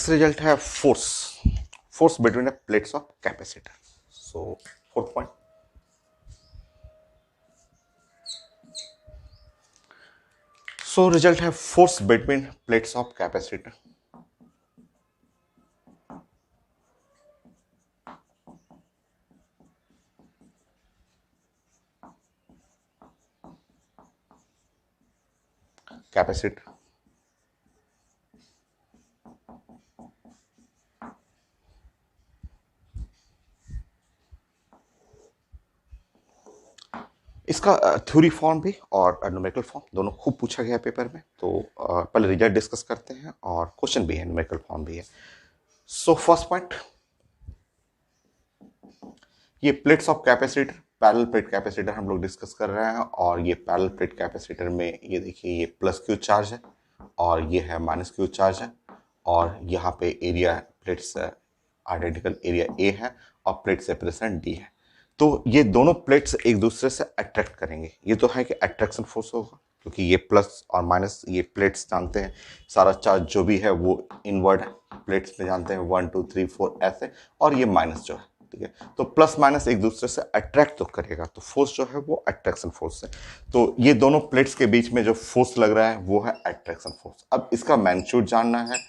Next result है force between plates of capacitor. So fourth point, so result है force between plates of capacitor. Capacitor इसका theory form भी और numerical form दोनों खूब पूछा गया है पेपर में. तो पहले रिजल्ट डिस्कस करते हैं और क्वेश्चन भी है, न्यूमेरिकल फॉर्म भी है. सो फर्स्ट पॉइंट, ये plates of capacitor, parallel plate capacitor हम लोग डिस्कस कर रहे हैं. और ये पैरेलल प्लेट कैपेसिटर में ये देखिए, ये प्लस क्यू चार्ज है और ये है माइनस क्यू चार्ज है. और यहाँ पे area plates identical area A है और प्लेट सेपरेशन डी है. तो ये दोनों प्लेट्स एक दूसरे से अट्रैक्ट करेंगे. ये तो है कि अट्रैक्शन फोर्स होगा, क्योंकि ये प्लस और माइनस, ये प्लेट्स जानते हैं सारा चार्ज जो भी है वो इनवर्ड है. प्लेट्स में जानते हैं 1 2 3 4 ऐसे, और ये माइनस जो है, ठीक है. तो प्लस माइनस एक दूसरे से अट्रैक्ट तो करेगा, तो फोर्स जो है वो अट्रैक्शन फोर्स है. तो ये दोनों प्लेट्स के बीच में जो फोर्स लग रहा है वो है अट्रैक्शन फोर्स. अब इसका मैग्नीट्यूड जानना है,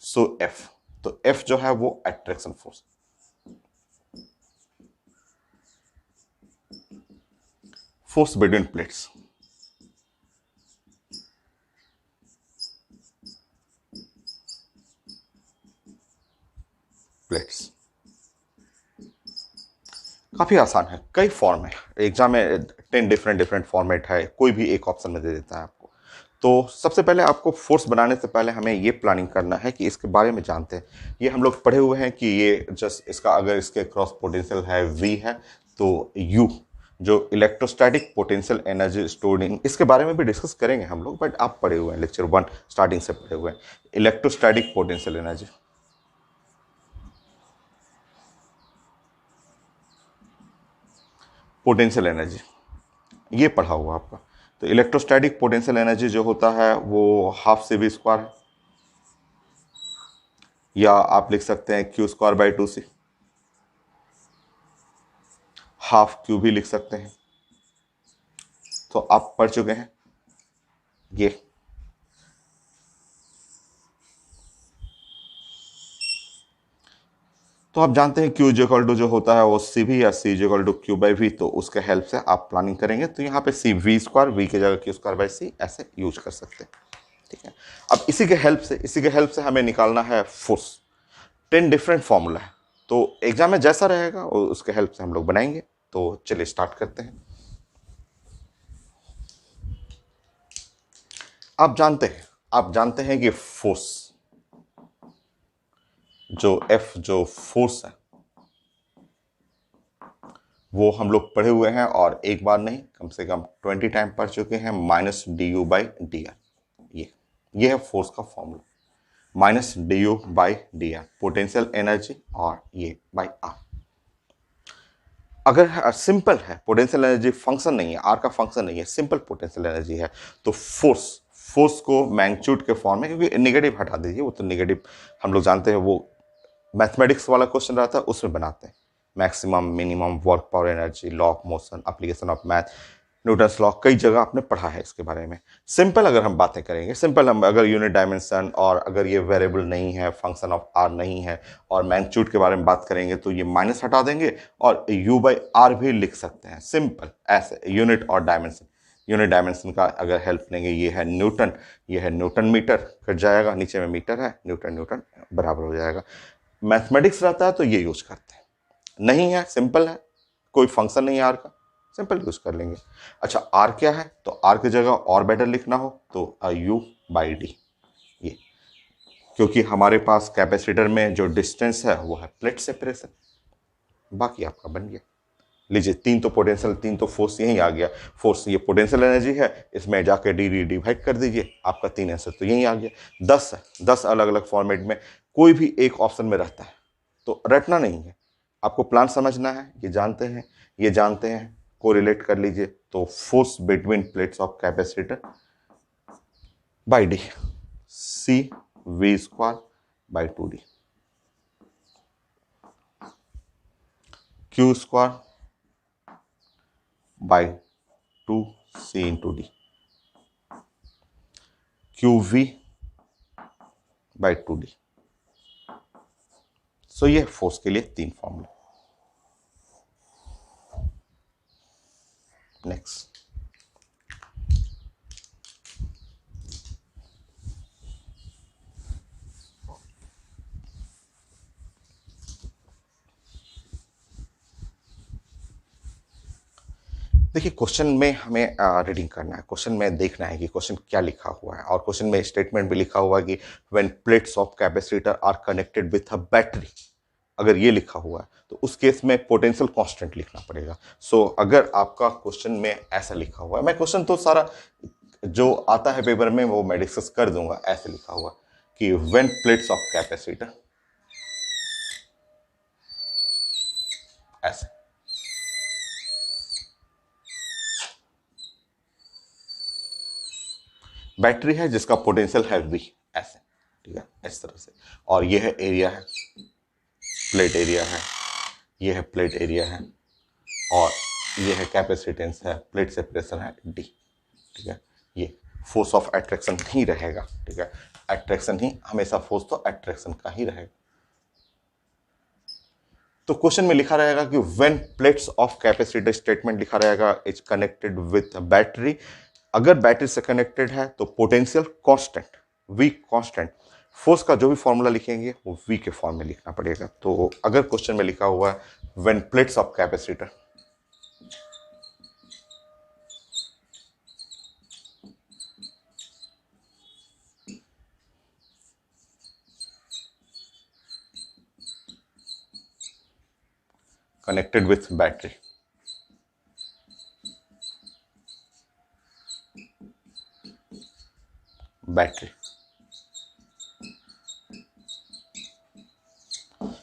सो एफ. तो एफ जो है वो attraction force. Force between plates, plates काफी आसान है, कई फॉर्म है. एग्जाम में 10 डिफरेंट फॉर्मेट है, कोई भी एक ऑप्शन में दे देता है आपको. तो सबसे पहले आपको फोर्स बनाने से पहले हमें ये प्लानिंग करना है कि इसके बारे में जानते हैं. ये हम लोग पढ़े हुए हैं कि ये जस्ट इसका अगर इसके क्रॉस पोटेंशियल है V है, तो U जो electrostatic potential energy stored in, इसके बारे में भी डिस्कस करेंगे हम लोग, बट आप पढ़े हुए हैं, लेक्चर 1 स्टार्टिंग से पढ़े हुए हैं. Electrostatic potential energy, potential energy ये पढ़ा हुआ आपका. तो इलेक्ट्रोस्टैटिक पोटेंशियल एनर्जी जो होता है वो हाफ सी वी स्क्वायर है, या आप लिख सकते हैं Q square by 2c, half Q भी लिख सकते हैं. तो आप पढ़ चुके हैं ये. तो आप जानते हैं क्यू इक्वल टू जो होता है वो सी वी, या C equal to Q by V. तो उसके हेल्प से आप प्लानिंग करेंगे. तो यहाँ पे सी वी स्क्वायर, वी की जगह क्यू स्क्वायर बाई सी ऐसे यूज कर सकते हैं, ठीक है. अब इसी के हेल्प से हमें निकालना है फोर्स. 10 डिफरेंट फॉर्मूला है, तो एग्जाम में जैसा रहेगा और उसके हेल्प से हम लोग बनाएंगे. तो चलिए स्टार्ट करते हैं. आप जानते हैं कि फोर्स जो एफ जो फोर्स है वो हम लोग पढ़े हुए हैं, और एक बार नहीं कम से कम 20 टाइम पढ़ चुके हैं. Minus D you by D R, ये है फोर्स का formula. Minus D you by D R potential energy, और ये बाई आर. अगर सिंपल है, पोटेंशियल एनर्जी फंक्शन नहीं है, आर का फंक्शन नहीं है, सिंपल पोटेंशियल एनर्जी है, तो फोर्स को मैग्नीट्यूड के फॉर्म में, क्योंकि नेगेटिव हटा दीजिए, वो तो नेगेटिव हम लोग जानते हैं, वो मैथमेटिक्स वाला क्वेश्चन रहता है उसमें बनाते हैं. Maximum minimum work power energy, law of motion, application of math, Newton's law, कई जगह आपने पढ़ा है इसके बारे में. सिंपल अगर हम बातें करेंगे, सिंपल हम अगर यूनिट डायमेंशन, और अगर ये वेरिएबल नहीं है, फंक्शन ऑफ आर नहीं है, और मैग्नीट्यूड के बारे में बात करेंगे, तो ये माइनस हटा देंगे और यू बाई आर भी लिख सकते हैं. सिंपल ऐसे यूनिट और डायमेंशन. यूनिट डायमेंशन का अगर हेल्प लेंगे, ये है न्यूटन, ये है न्यूटन मीटर, कट जाएगा, नीचे में मीटर है, न्यूटन बराबर हो जाएगा. मैथमेटिक्स रहता है तो ये यूज करते हैं. नहीं है, सिंपल है, कोई फंक्शन नहीं है आर का, सिंपल यूज कर लेंगे. अच्छा, आर क्या है, तो आर की जगह और बेटर लिखना हो तो यू बाई डी, ये, क्योंकि हमारे पास कैपेसिटर में जो डिस्टेंस है वो है प्लेट सेपरेशन. बाकी आपका बन गया. लीजिए, 3 तो पोटेंशियल, 3 तो फोर्स यहीं आ गया. फोर्स ये पोटेंशियल एनर्जी है, इसमें जाके डी डिवाइड कर दीजिए, आपका 3 आंसर तो यहीं आ गया. 10 है, 10 अलग अलग फॉर्मेट में कोई भी एक ऑप्शन में रहता है, तो रटना नहीं है, आपको प्लान समझना है. ये जानते हैं, कोरिलेट कर लीजिए. तो force between plates of capacitor by D, C V square by 2d, Q square by 2c into D, Q V by 2d। So ये फोर्स के लिए 3 फॉर्मूला। नेक्स्ट, देखिए क्वेश्चन में हमें रीडिंग करना है, क्वेश्चन में देखना है कि क्वेश्चन क्या लिखा हुआ है, और क्वेश्चन में स्टेटमेंट भी लिखा हुआ है कि when plates of capacitor are connected with a battery, अगर ये लिखा हुआ है तो उस केस में पोटेंशियल कांस्टेंट लिखना पड़ेगा। सो अगर आपका क्वेश्चन में ऐसा लिखा हुआ है, मैं क्वेश्चन तो सारा जो आता है पेपर में वो मैं डिस्कस कर दूंगा, ऐसे लिखा हुआ कि व्हेन प्लेट्स ऑफ कैपेसिटर, ऐसे बैटरी है जिसका पोटेंशियल है V, ऐसे, ठीक है, इस तरह से, और ये है एरिया है, प्लेट एरिया है, ये है प्लेट एरिया है, और ये है कैपेसिटेंस है, प्लेट सेपरेशन है D, ठीक है। ये फोर्स ऑफ अट्रैक्शन ही रहेगा, ठीक है, अट्रैक्शन ही हमेशा, फोर्स तो अट्रैक्शन का ही रहेगा। तो क्वेश्चन में लिखा रहेगा कि when plates of capacitor, statement लिखा रहेगा इज कनेक्टेड विथ बैटरी, अगर बैटरी से कनेक्टेड है तो potential constant V constant, force का जो भी फॉर्मूला लिखेंगे वो V के फॉर्म में लिखना पड़ेगा। तो अगर क्वेश्चन में लिखा हुआ है when plates of capacitor connected with battery,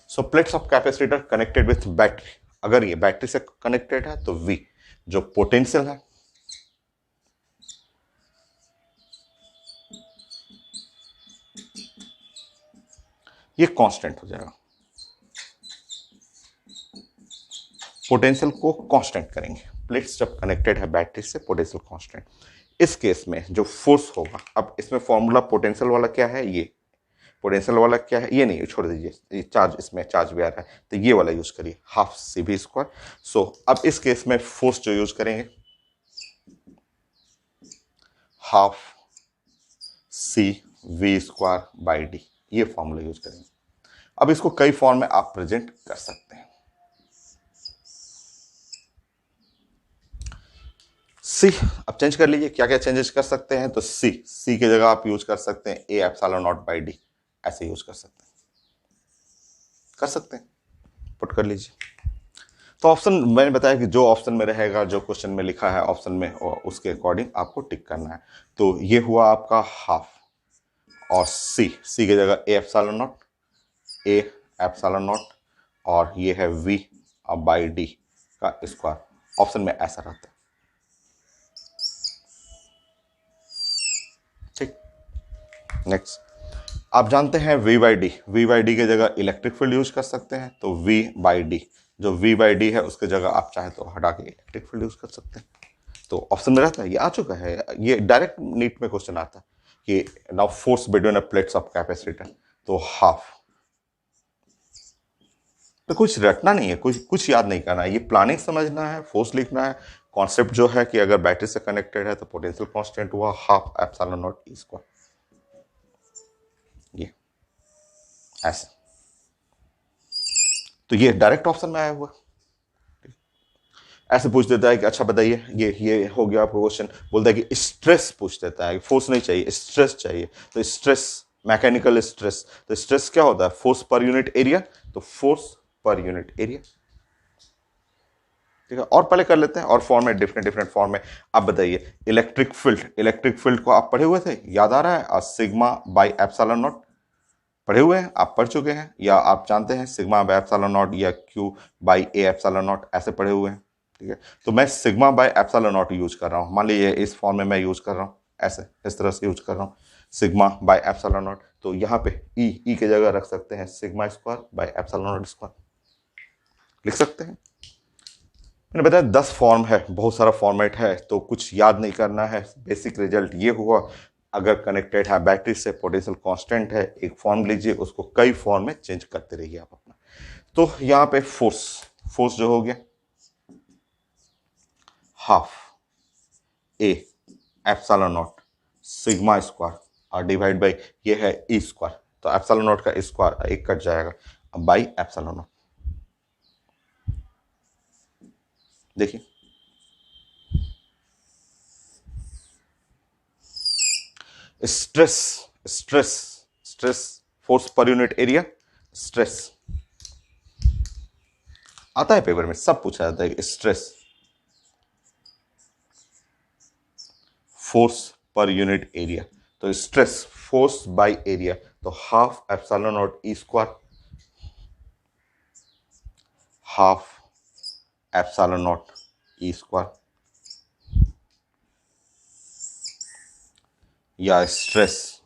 so plates of capacitor connected with battery, अगर ये बैटरी से कनेक्टेड है तो V जो पोटेंशियल है ये कांस्टेंट हो जाएगा, पोटेंशियल को कांस्टेंट करेंगे, प्लेट्स जब कनेक्टेड है बैटरी से, पोटेंशियल कांस्टेंट। इस केस में जो फोर्स होगा, अब इसमें फॉर्मूला पोटेंशियल वाला क्या है, ये पोटेंशियल वाला क्या है, ये नहीं, छोड़ दीजिए, ये चार्ज, इसमें चार्ज भी आ रहा है तो ये वाला यूज करिए, हाफ CV स्क्वायर। सो अब इस केस में फोर्स जो यूज करेंगे half CV square by D, ये फॉर्मूला यूज करेंगे। अब इसको कई फॉर्म में आप प्रेजेंट कर सकते हैं। C अब चेंज कर लीजिए, क्या क्या चेंजेस कर सकते हैं, तो C की जगह आप यूज कर सकते हैं A epsilon naught by D, ऐसे यूज कर सकते हैं, पुट कर लीजिए। तो ऑप्शन मैंने बताया कि जो ऑप्शन में रहेगा, जो क्वेश्चन में लिखा है ऑप्शन में, और उसके अकॉर्डिंग आपको टिक करना है। तो ये हुआ आपका हाफ, और C की जगह A एप्सिलॉन नॉट, और ये है V बाई D का स्क्वायर, ऑप्शन में ऐसा रहता है, ठीक। नेक्स्ट, आप जानते हैं V बाई डी की जगह इलेक्ट्रिक फील्ड यूज कर सकते हैं, तो V बाई डी, जो V बाई डी है उसके जगह आप चाहें तो हटा के इलेक्ट्रिक फील्ड यूज कर सकते हैं। तो ऑप्शन में रहता है, ये आ चुका है, ये डायरेक्ट नीट में क्वेश्चन आता है कि now force between a plates of capacitor, तो हाफ। तो कुछ रटना नहीं है, कुछ याद नहीं करना है, ये प्लानिंग समझना है, फोर्स लिखना है, कॉन्सेप्ट जो है कि अगर बैटरी से कनेक्टेड है तो पोटेंशियल कांस्टेंट हुआ half epsilon not E square, ये ऐसे। तो ये डायरेक्ट ऑप्शन में आया हुआ, ऐसे पूछ देता है कि अच्छा बताइए, ये हो गया आपको क्वेश्चन, बोलता है कि स्ट्रेस पूछ देता है, फोर्स नहीं चाहिए, स्ट्रेस चाहिए, तो स्ट्रेस, मैकेनिकल स्ट्रेस, तो स्ट्रेस क्या होता है, फोर्स पर यूनिट एरिया, तो फोर्स पर यूनिट एरिया, ठीक है। और पहले कर लेते हैं, और फॉर्म में डिफरेंट फॉर्म में। आप बताइए इलेक्ट्रिक फील्ड को आप पढ़े हुए थे, याद आ रहा है, सिग्मा बाई एप्सिलॉन नॉट, पढ़े हुए हैं, आप पढ़ चुके हैं, या आप जानते हैं सिग्मा बाई एप्सिलॉन नॉट या Q by A epsilon not, ऐसे पढ़े हुए हैं, ठीक है। तो मैं sigma by epsilon not use कर रहा हूँ, मान लीजिए इस फॉर्म में मैं यूज कर रहा हूँ, ऐसे इस तरह से यूज कर रहा हूँ, सिग्मा बाई एप्सिलॉन नॉट। तो यहाँ पे ई की जगह रख सकते हैं sigma square by epsilon not square, लिख सकते हैं। मैंने बताया 10 फॉर्म है, बहुत सारा फॉर्मेट है, तो कुछ याद नहीं करना है। बेसिक रिजल्ट ये हुआ, अगर कनेक्टेड है बैटरी से, पोटेंशियल कांस्टेंट है, एक फॉर्म लीजिए, उसको कई फॉर्म में चेंज करते रहिए आप अपना। तो यहां पे फोर्स जो हो गया half A epsilon not sigma square और डिवाइड बाई ये है ई स्क्वायर, तो एप्सिलॉन नॉट का स्क्वायर एक कट जाएगा बाई एप्सिलॉन नॉट। देखिए स्ट्रेस स्ट्रेस स्ट्रेस फोर्स पर यूनिट एरिया, स्ट्रेस आता है पेपर में, सब पूछा जाता है स्ट्रेस फोर्स पर यूनिट एरिया, तो स्ट्रेस फोर्स बाय एरिया, तो half epsilon naught E square, half epsilon naught E square, या स्ट्रेस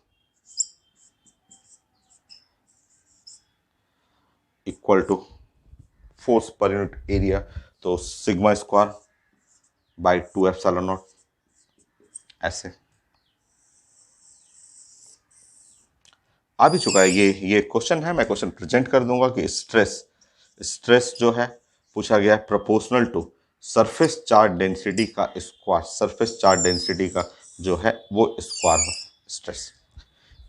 इक्वल टू फोर्स पर यूनिट एरिया, तो sigma square by 2 epsilon not, ऐसे आ भी चुका है। ये क्वेश्चन है, मैं क्वेश्चन प्रेजेंट कर दूंगा कि स्ट्रेस जो है पूछा गया है proportional to surface charge density का स्क्वायर, सरफेस चार्ज डेंसिटी का जो है वो स्क्वायर हो स्ट्रेस।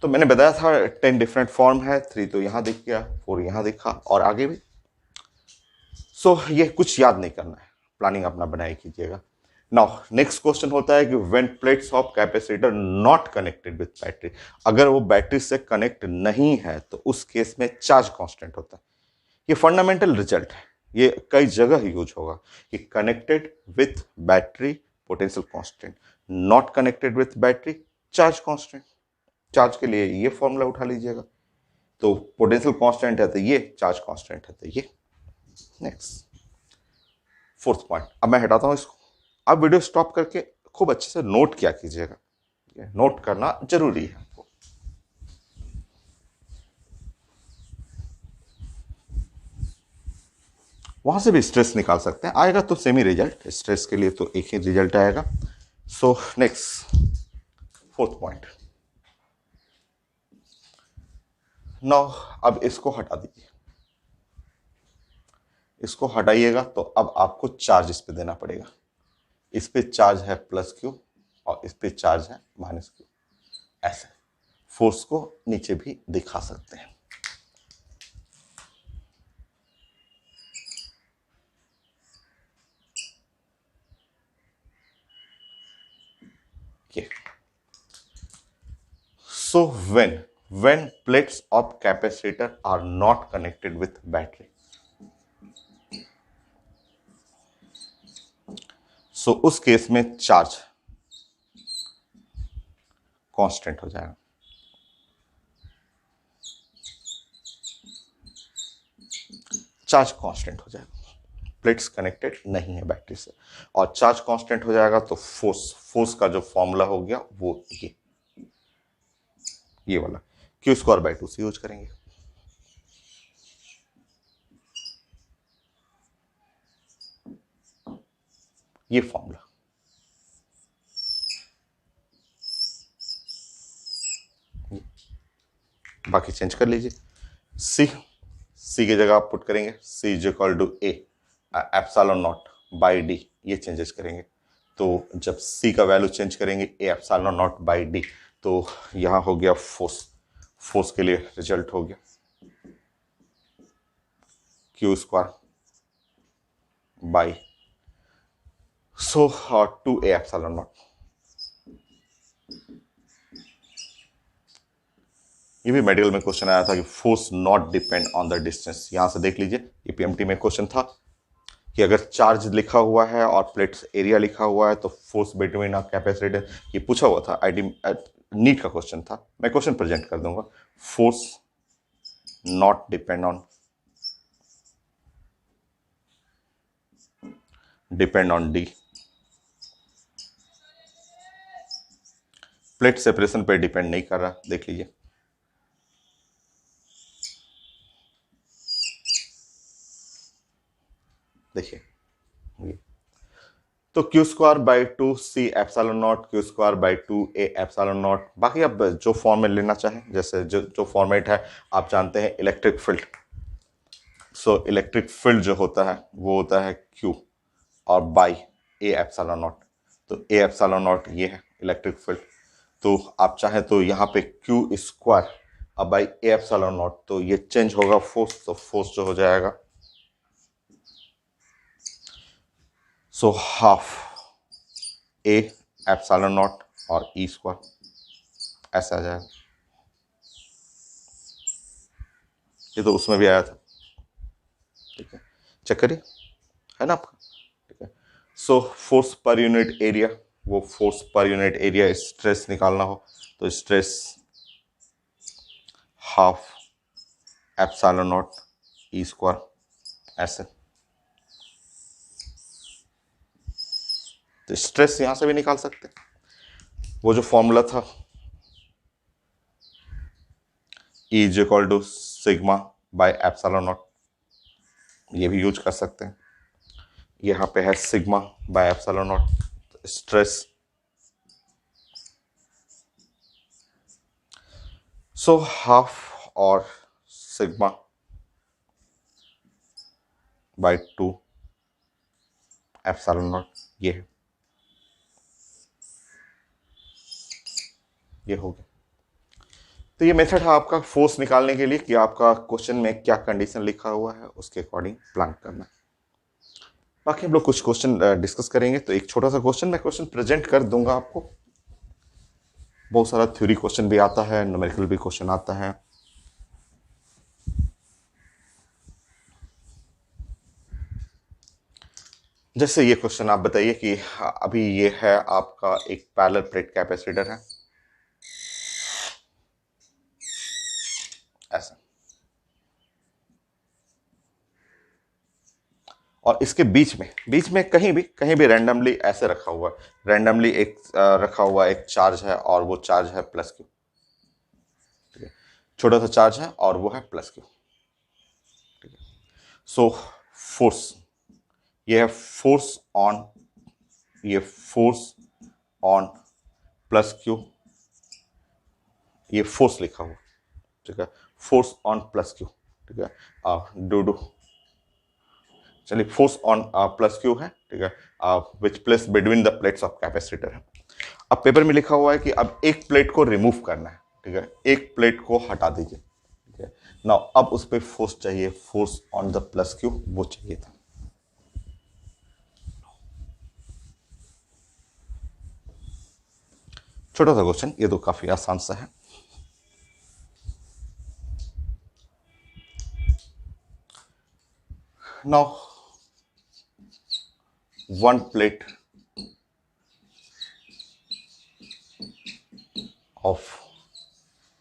तो मैंने बताया था 10 डिफरेंट फॉर्म है, 3 तो यहाँ दिख गया, 4 यहाँ दिखा और आगे भी। सो ये कुछ याद नहीं करना है, प्लानिंग अपना बनाए कीजिएगा। नाउ नेक्स्ट क्वेश्चन होता है कि when plates of capacitor not connected with battery, अगर वो बैटरी से कनेक्ट नहीं है तो उस केस में चार्ज कांस्टेंट होता है। ये फंडामेंटल रिजल्ट है, ये कई जगह यूज होगा कि connected with battery potential constant, not connected with battery charge constant. Charge के लिए ये फॉर्मूला उठा लीजिएगा, तो पोटेंशियल कांस्टेंट है तो ये, चार्ज कांस्टेंट है तो ये। नेक्स्ट फोर्थ पॉइंट, अब मैं हटाता हूं इसको, आप वीडियो स्टॉप करके खूब अच्छे से नोट किया कीजिएगा, नोट करना जरूरी है आपको। वहां से भी स्ट्रेस निकाल सकते हैं, आएगा तो सेम ही रिजल्ट, स्ट्रेस के लिए तो एक ही रिजल्ट आएगा। So next fourth point, now अब इसको हटा दीजिए, इसको हटाइएगा तो अब आपको चार्ज इस पे देना पड़ेगा। इस पे चार्ज है प्लस क्यू और इस पे चार्ज है माइनस क्यू, ऐसे फोर्स को नीचे भी दिखा सकते हैं। ये so when plates of capacitor are not connected with battery, so उस केस में चार्ज कांस्टेंट हो जाएगा। चार्ज कांस्टेंट हो जाएगा, प्लेट्स कनेक्टेड नहीं है बैटरी से और चार्ज कांस्टेंट हो जाएगा, तो फोर्स का जो फॉर्मूला हो गया वो ये वाला क्यू स्क्वायर बाय 2 से यूज करेंगे। ये फॉर्मूला बाकी चेंज कर लीजिए। सी की जगह आप पुट करेंगे C is equal to A epsilon naught by D, ये चेंजेस करेंगे। तो जब सी का वैल्यू चेंज करेंगे A epsilon naught by D, तो यहां हो गया फोर्स के लिए रिजल्ट हो गया Q square by 2 A epsilon naught. ये भी मेडिकल में क्वेश्चन आया था कि force not depend on the distance. यहां से देख लीजिए, ये पीएमटी में क्वेश्चन था कि अगर चार्ज लिखा हुआ है और प्लेट्स एरिया लिखा हुआ है तो फोर्स बिटवीन अ कैपेसिटर, ये पूछा हुआ था, आईडी नीट का क्वेश्चन था, मैं क्वेश्चन प्रेजेंट कर दूंगा। Force not depend on D, plate separation पे डिपेंड नहीं कर रहा, देख लीजिए। देखिए ये तो Q square by two C epsilon naught Q square by two A epsilon naught. बाकी आप जो फॉर्म में लेना चाहें, जैसे जो फॉर्मेट है आप जानते हैं electric field. So electric field जो होता है वो होता है क्यू और बाई ए एप्सिलॉन नॉट। तो ए एप्सिलॉन नॉट ये है इलेक्ट्रिक फील्ड। तो आप चाहें तो यहाँ पे क्यू स्क्वायर अब बाई ए एप्सिलॉन नॉट, तो ये चेंज होगा फोर्स, तो फोर्स जो हो जाएगा so half A epsilon not और ई स्क्वायर ऐसा आ जाएगा। ये तो उसमें भी आया था, ठीक है, चेक करिए, है ना आपका, ठीक है। सो फोर्स पर यूनिट एरिया, वो फोर्स पर यूनिट एरिया स्ट्रेस निकालना हो तो stress half epsilon naught E square ऐसे। तो स्ट्रेस यहां से भी निकाल सकते हैं, वो जो फॉर्मूला था E is equal to sigma by epsilon naught, ये भी यूज कर सकते हैं। यहाँ पे है sigma by epsilon naught stress, so half और sigma by two epsilon naught ये है, ये हो गया। तो ये मेथड है आपका फोर्स निकालने के लिए कि आपका क्वेश्चन में क्या कंडीशन लिखा हुआ है उसके अकॉर्डिंग प्लान करना है। बाकी हम लोग कुछ क्वेश्चन डिस्कस करेंगे। तो एक छोटा सा क्वेश्चन, मैं क्वेश्चन प्रेजेंट कर दूंगा आपको। बहुत सारा थ्योरी क्वेश्चन भी आता है, न्यूमेरिकल भी क्वेश्चन आता है। जैसे ये क्वेश्चन आप बताइए कि अभी ये है आपका एक पैरेलल प्लेट कैपेसिटर है ऐसा, और इसके बीच में कहीं भी रैंडमली ऐसे रखा हुआ है, रैंडमली एक रखा हुआ एक चार्ज है और वो चार्ज है प्लस क्यू, ठीक है, छोटा सा चार्ज है और वो है प्लस क्यू, ठीक है। सो फोर्स, ये है फोर्स ऑन, ये फोर्स ऑन प्लस क्यू, ये फोर्स लिखा हुआ, ठीक है, फोर्स ऑन प्लस क्यू, ठीक है, डू चलिए फोर्स ऑन प्लस क्यू है, ठीक है, which place between the plates of capacitor है। अब पेपर में लिखा हुआ है कि अब एक प्लेट को रिमूव करना है, ठीक है, एक प्लेट को हटा दीजिए, ठीक है। नाउ अब उस पर फोर्स चाहिए, force on the plus Q वो चाहिए था। छोटा सा क्वेश्चन, ये तो काफी आसान सा है। Now one plate of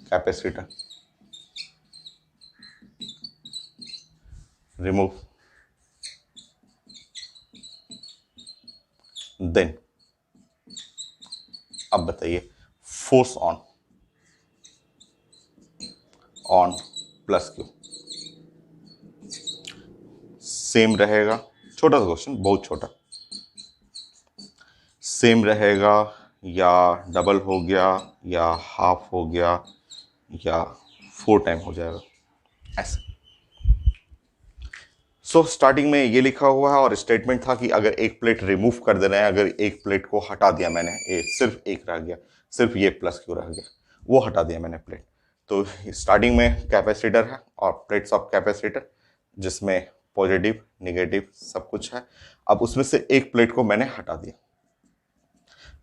capacitor, remove, then अब बताइए force on plus Q same रहेगा, छोटा सा क्वेश्चन, बहुत छोटा, सेम रहेगा या डबल हो गया या हाफ हो गया या 4 टाइम हो जाएगा ऐसे। सो स्टार्टिंग में ये लिखा हुआ है और स्टेटमेंट था कि अगर एक प्लेट रिमूव कर देना है, अगर एक प्लेट को हटा दिया मैंने, सिर्फ एक रह गया, सिर्फ ये प्लस क्यू रह गया, वो हटा दिया मैंने प्लेट। तो स्टार्टिंग में कैपेसिटर है और प्लेट्स ऑफ कैपेसिटर जिसमें पॉजिटिव नेगेटिव सब कुछ है। अब उसमें से एक प्लेट को मैंने हटा दिया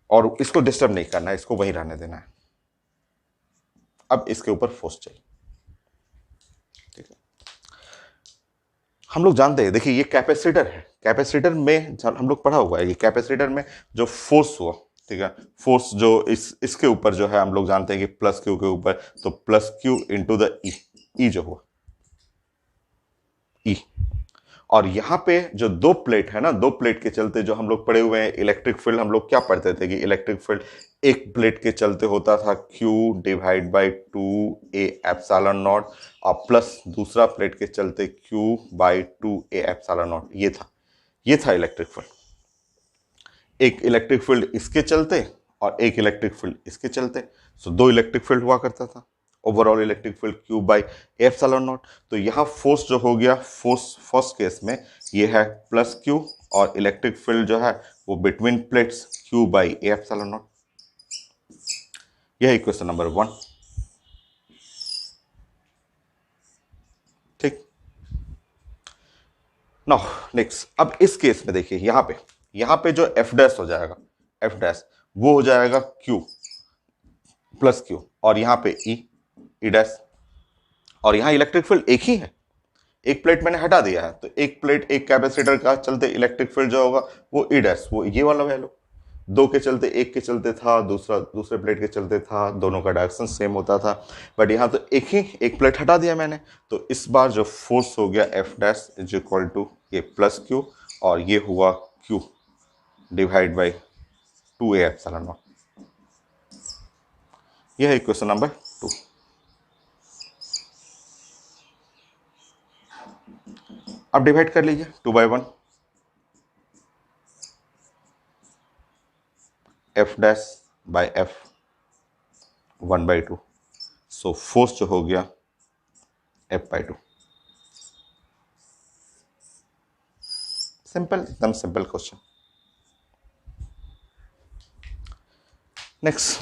और इसको डिस्टर्ब नहीं करना है, इसको वहीं रहने देना है। अब इसके ऊपर फोर्स चाहिए, ठीक है। हम लोग जानते हैं, देखिए ये कैपेसिटर है, कैपेसिटर में हम लोग पढ़ा हुआ है, ये कैपेसिटर में जो फोर्स हुआ, ठीक है, फोर्स जो इसके ऊपर जो है हम लोग जानते हैं कि प्लस क्यू के ऊपर, तो प्लस क्यू इंटू द ई जो हुआ ई। और यहां पे जो दो प्लेट है ना, दो प्लेट के चलते जो हम लोग पढ़े हुए हैं इलेक्ट्रिक फील्ड, हम लोग क्या पढ़ते थे कि इलेक्ट्रिक फील्ड एक प्लेट के चलते होता था Q divide by 2A epsilon not और प्लस दूसरा प्लेट के चलते Q by 2A epsilon naught, ये था। ये था इलेक्ट्रिक फील्ड। एक इलेक्ट्रिक फील्ड इसके चलते और एक इलेक्ट्रिक फील्ड इसके चलते, सो दो इलेक्ट्रिक फील्ड हुआ करता था। Overall electric field Q by epsilon not. तो यहाँ फोर्स जो हो गया, फोर्स फर्स्ट केस में ये है प्लस Q, और इलेक्ट्रिक फील्ड जो है वो between plates Q by epsilon naught. यह है क्वेश्चन नंबर 1। ठीक, नाउ नेक्स्ट, अब इस केस में देखिए यहाँ पे जो एफ डैश हो जाएगा, एफ डैश वो हो जाएगा Q प्लस Q, और यहाँ पे ई डैश, और यहाँ इलेक्ट्रिक फील्ड एक ही है, एक प्लेट मैंने हटा दिया है, तो एक प्लेट एक कैपेसिटर का चलते इलेक्ट्रिक फील्ड जो होगा वो ई डैश, वो ये वाला वैल्यू। दो के चलते एक के चलते था, दूसरे प्लेट के चलते था, दोनों का डायरेक्शन सेम होता था, बट यहाँ तो एक प्लेट हटा दिया मैंने, तो इस बार जो फोर्स हो गया F dash is equal to ये प्लस Q, और ये हुआ Q divide by 2a epsilon naught. यह है क्वेश्चन नंबर 2। अब डिवाइड कर लीजिए 2/1 F dash by F 1/2, so force जो हो गया F/2। सिंपल, एकदम simple question. Next,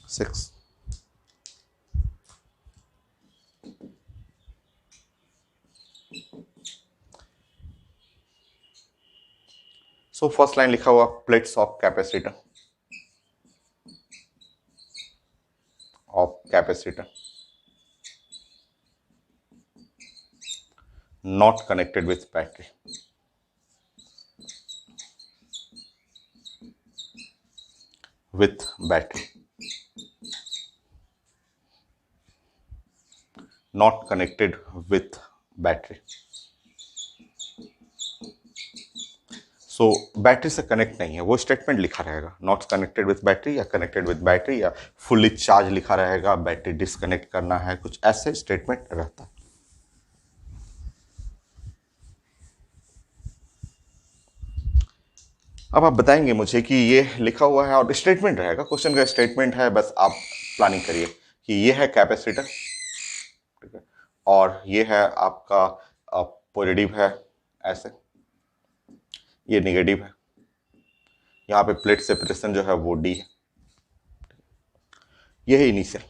six. So first line लिखा हुआ plates of capacitor not connected with battery. With battery. Not connected with battery. So battery से connect नहीं है, वो स्टेटमेंट लिखा रहेगा नॉट कनेक्टेड विथ बैटरी, या कनेक्टेड विथ बैटरी, या फुल्ली चार्ज लिखा रहेगा, बैटरी डिस्कनेक्ट करना है, कुछ ऐसे स्टेटमेंट रहता है। अब आप बताएंगे मुझे कि ये लिखा हुआ है और स्टेटमेंट रहेगा, क्वेश्चन का स्टेटमेंट है, बस आप प्लानिंग करिए कि ये है कैपेसिटर, ठीक है, और ये है आपका पॉजिटिव है ऐसे, ये नेगेटिव है, यहाँ पे प्लेट सेपरेशन जो है वो D है, ये है इनिशियल।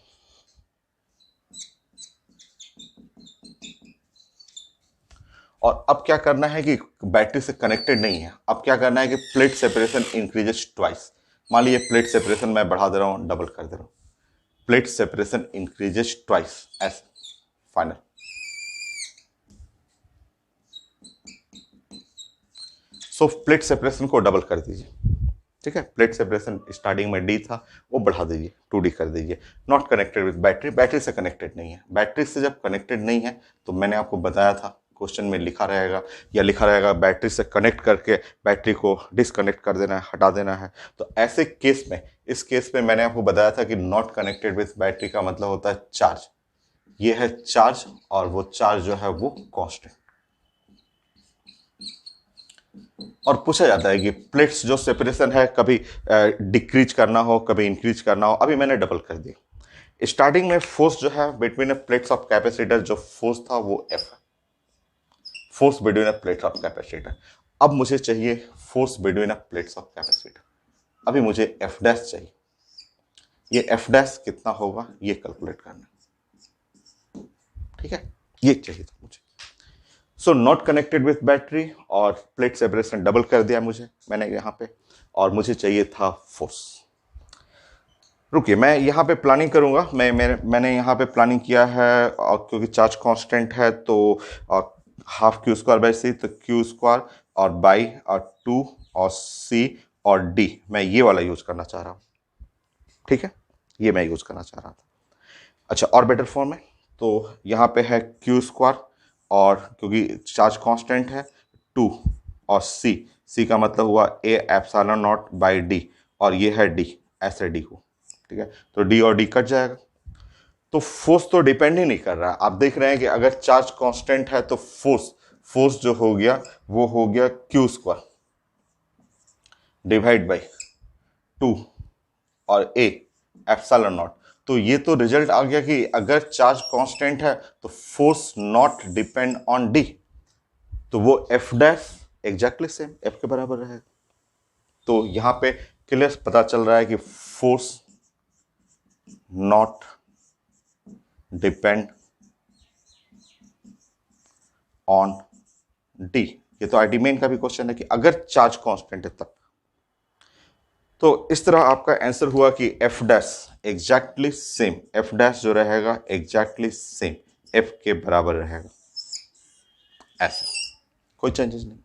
और अब क्या करना है कि बैटरी से कनेक्टेड नहीं है, अब क्या करना है कि प्लेट सेपरेशन इंक्रीजेस ट्वाइस। मान लीजिए प्लेट सेपरेशन मैं बढ़ा दे रहा हूँ, डबल कर दे रहा हूँ, प्लेट सेपरेशन इंक्रीजेस ट्वाइस ऐसे, फाइनल। सो प्लेट सेपरेशन को डबल कर दीजिए, ठीक है, प्लेट सेपरेशन स्टार्टिंग में D था, वो बढ़ा दीजिए 2D कर दीजिए। Not connected with battery, battery से कनेक्टेड नहीं है, बैटरी से जब कनेक्टेड नहीं है तो मैंने आपको बताया था क्वेश्चन में लिखा रहेगा, या लिखा रहेगा बैटरी से कनेक्ट करके बैटरी को डिसकनेक्ट कर देना है, हटा देना है। तो ऐसे केस में, इस केस में मैंने आपको बताया था कि नॉट कनेक्टेड विद बैटरी का मतलब होता है चार्ज, ये है चार्ज, और वो चार्ज जो है वो कांस्टेंट। और पूछा जाता है कि प्लेट्स जो सेपरेशन है कभी डिक्रीज करना हो, कभी इंक्रीज करना हो, अभी मैंने डबल कर दिया। स्टार्टिंग में फोर्स जो है बिटवीन प्लेट्स ऑफ कैपेसिटर, जो फोर्स था वो F है, force between plates of capacitor. अब मुझे चाहिए force between plates of capacitor, अभी मुझे F डैश चाहिए। ये F डैश कितना होगा ये कैलकुलेट करना, ठीक है, ये चाहिए था मुझे। So not connected with battery, और प्लेट सेपरेशन डबल कर दिया मुझे मैंने यहाँ पे, और मुझे चाहिए था फोर्स। रुकिए, मैं यहाँ पे प्लानिंग करूँगा, मैंने यहाँ पे प्लानिंग किया है, और क्योंकि चार्ज कांस्टेंट है तो हाफ Q² बाई C, तो Q² और बाई और 2 और C और D, मैं ये वाला यूज करना चाह रहा हूँ, ठीक है, ये मैं यूज करना चाह रहा था। अच्छा, और बेटर फॉर्म है, तो यहाँ पे है Q², और क्योंकि चार्ज कांस्टेंट है 2 और C का मतलब हुआ A epsilon naught by D, और ये है D, ऐसे D को, ठीक है, तो D और D कट जाएगा, तो फोर्स तो डिपेंड ही नहीं कर रहा है। आप देख रहे हैं कि अगर चार्ज कांस्टेंट है तो फोर्स जो हो गया वो हो गया क्यू स्क्वायर डिवाइड बाई 2 और ए एप्सिलॉन नॉट। तो ये तो रिजल्ट आ गया कि अगर चार्ज कांस्टेंट है तो force not depend on D, तो वो F dash exactly same F के बराबर रहेगा। तो यहां पे क्लियर पता चल रहा है कि force not depend on D. ये तो आईडी मेन का भी क्वेश्चन है कि अगर चार्ज कांस्टेंट है तब। तो इस तरह आपका आंसर हुआ कि F dash exactly same, F dash जो रहेगा एग्जैक्टली सेम एफ के बराबर रहेगा, ऐसा कोई चेंजेस नहीं।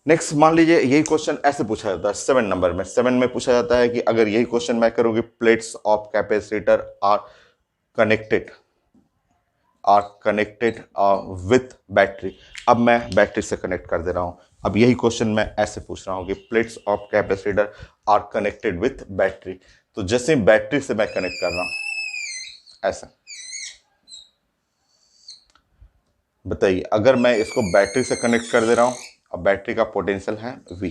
नेक्स्ट मान लीजिए यही क्वेश्चन ऐसे पूछा जाता है 7 नंबर में। 7 में पूछा जाता है कि अगर यही क्वेश्चन मैं करूंगी plates of capacitor are connected with battery. अब मैं बैटरी से कनेक्ट कर दे रहा हूं। अब यही क्वेश्चन मैं ऐसे पूछ रहा हूं कि plates of capacitor are connected with battery. तो जैसे बैटरी से मैं कनेक्ट कर रहा हूं ऐसा, बताइए अगर मैं इसको बैटरी से कनेक्ट कर दे रहा हूं, अब बैटरी का पोटेंशियल है V।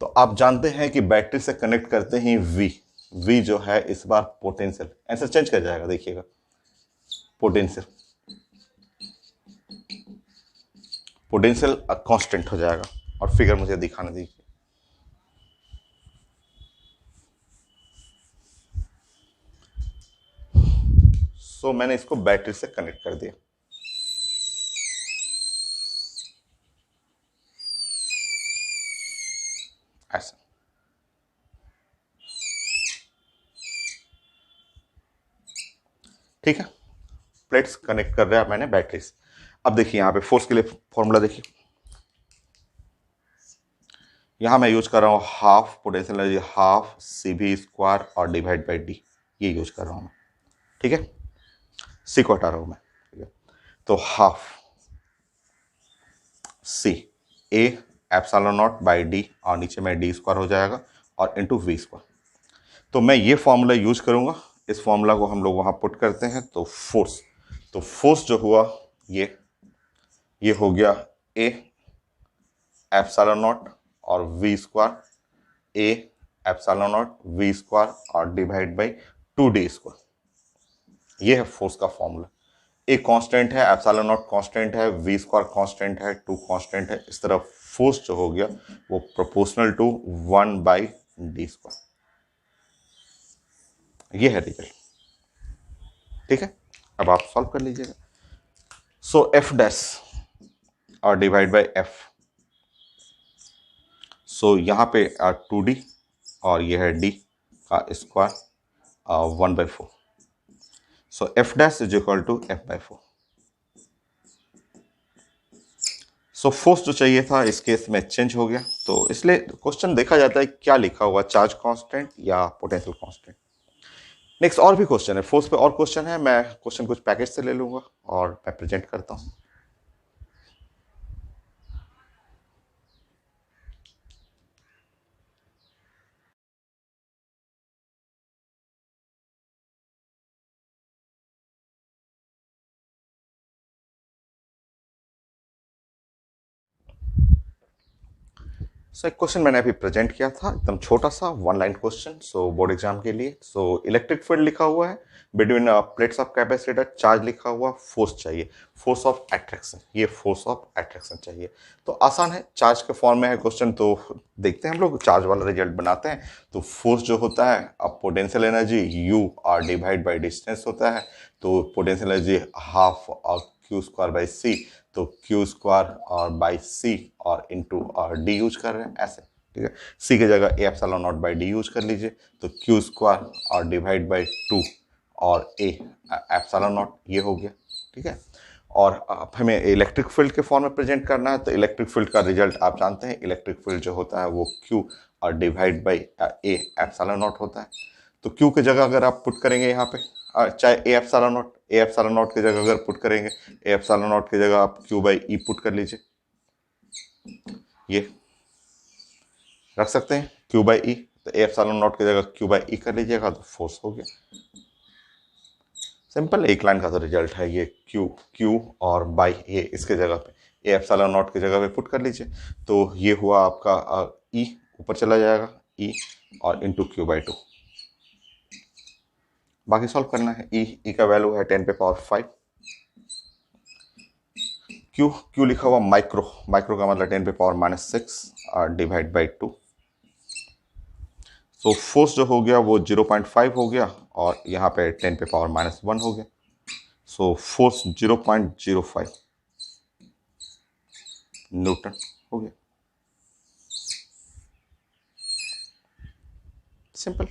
तो आप जानते हैं कि बैटरी से कनेक्ट करते ही V जो है इस बार पोटेंशियल आंसर चेंज कर जाएगा। देखिएगा पोटेंशियल कांस्टेंट हो जाएगा। और फिगर मुझे दिखाने दीजिए। सो मैंने इसको बैटरी से कनेक्ट कर दिया ऐसा। ठीक है, प्लेट्स कनेक्ट कर रहा है मैंने बैटरी से। अब देखिए यहां पे फोर्स के लिए फॉर्मूला देखिए, यहां मैं यूज कर रहा हूं half potential energy half CV square और डिवाइड बाई डी, ये यूज कर रहा हूं मैं। ठीक है, सी को हटा रहा हूं मैं। ठीक है, तो half C A epsilon naught by D और नीचे में डी स्क्वायर हो जाएगा और इंटू V स्क्वायर। तो मैं ये फॉर्मूला यूज करूंगा, इस फॉर्मूला को हम लोग वहां पुट करते हैं। तो फोर्स जो हुआ ये हो गया A एप्सिलॉन नॉट और V square A epsilon not V square और डिवाइड बाई 2D स्क्वायर। ये है फोर्स का फॉर्मूला। ए कांस्टेंट है, एप्सिलॉन नॉट कांस्टेंट है, V स्क्वायर कांस्टेंट है, 2 कांस्टेंट है। इस तरह फोर्स जो हो गया वो proportional to 1 by D square. ये है रिजल्ट। ठीक है, अब आप सॉल्व कर लीजिएगा। सो एफ डैश और डिवाइड बाई एफ। सो यहां पे 2D और ये है D का square 1/4। So F dash is equal to F/4। So force जो चाहिए था इस केस में चेंज हो गया। तो इसलिए क्वेश्चन देखा जाता है क्या लिखा हुआ, चार्ज कांस्टेंट या पोटेंशियल कांस्टेंट। नेक्स्ट और भी क्वेश्चन है, फोर्स पे और क्वेश्चन है। मैं क्वेश्चन कुछ पैकेज से ले लूंगा और मैं प्रेजेंट करता हूं। सो एक क्वेश्चन मैंने अभी प्रेजेंट किया था, एकदम छोटा सा 1 लाइन क्वेश्चन, सो बोर्ड एग्जाम के लिए। सो इलेक्ट्रिक फील्ड लिखा हुआ है between plates of capacitor, charge लिखा हुआ, फोर्स चाहिए, फोर्स ऑफ अट्रैक्शन, ये फोर्स ऑफ अट्रैक्शन चाहिए। तो आसान है, चार्ज के फॉर्म में है क्वेश्चन। तो देखते हैं हम लोग चार्ज वाला रिजल्ट बनाते हैं। तो फोर्स जो होता है, अब पोटेंशियल एनर्जी U और डिवाइड बाई डिस्टेंस होता है। तो पोटेंशियल एनर्जी हाफ और Q स्क्वायर बाई C, तो Q स्क्वायर और बाई C और इंटू और D यूज कर रहे हैं ऐसे। ठीक है, C की जगह A epsilon naught by D use कर लीजिए। तो Q स्क्वायर और डिवाइड बाई 2 और A एप्सिलॉन नॉट, ये हो गया। ठीक है, और अब हमें इलेक्ट्रिक फील्ड के फॉर्म में प्रेजेंट करना है। तो इलेक्ट्रिक फील्ड का रिजल्ट आप जानते हैं, इलेक्ट्रिक फील्ड जो होता है वो Q और divide by A epsilon not होता है। तो Q की जगह अगर आप पुट करेंगे यहाँ पे, चाहे A एप्सिलॉन नॉट की जगह अगर पुट करेंगे, A एप्सिलॉन नॉट की जगह आप Q बाई E पुट कर लीजिए, ये रख सकते हैं Q बाई E। तो ए एप्सिलॉन नॉट की जगह क्यू बाई ई कर लीजिएगा तो फोर्स हो गया। सिंपल एक लाइन का तो रिजल्ट है ये, क्यू क्यू और बाई ए इसके जगह पे ए एप्सिलॉन नॉट की जगह पे पुट कर लीजिए, तो ये हुआ आपका ई ऊपर चला जाएगा ई और इंटू क्यू बाई टू। बाकी सॉल्व करना है। ई का वैल्यू है 10 पे पावर 5। क्यू लिखा हुआ माइक्रो, माइक्रो का मतलब 10 पे पावर -6 और डिवाइड बाई 2। तो फोर्स जो हो गया वो 0.5 हो गया और यहाँ पे 10 पे पावर -1 हो गया। सो फोर्स 0.05 न्यूटन हो गया। सिंपल।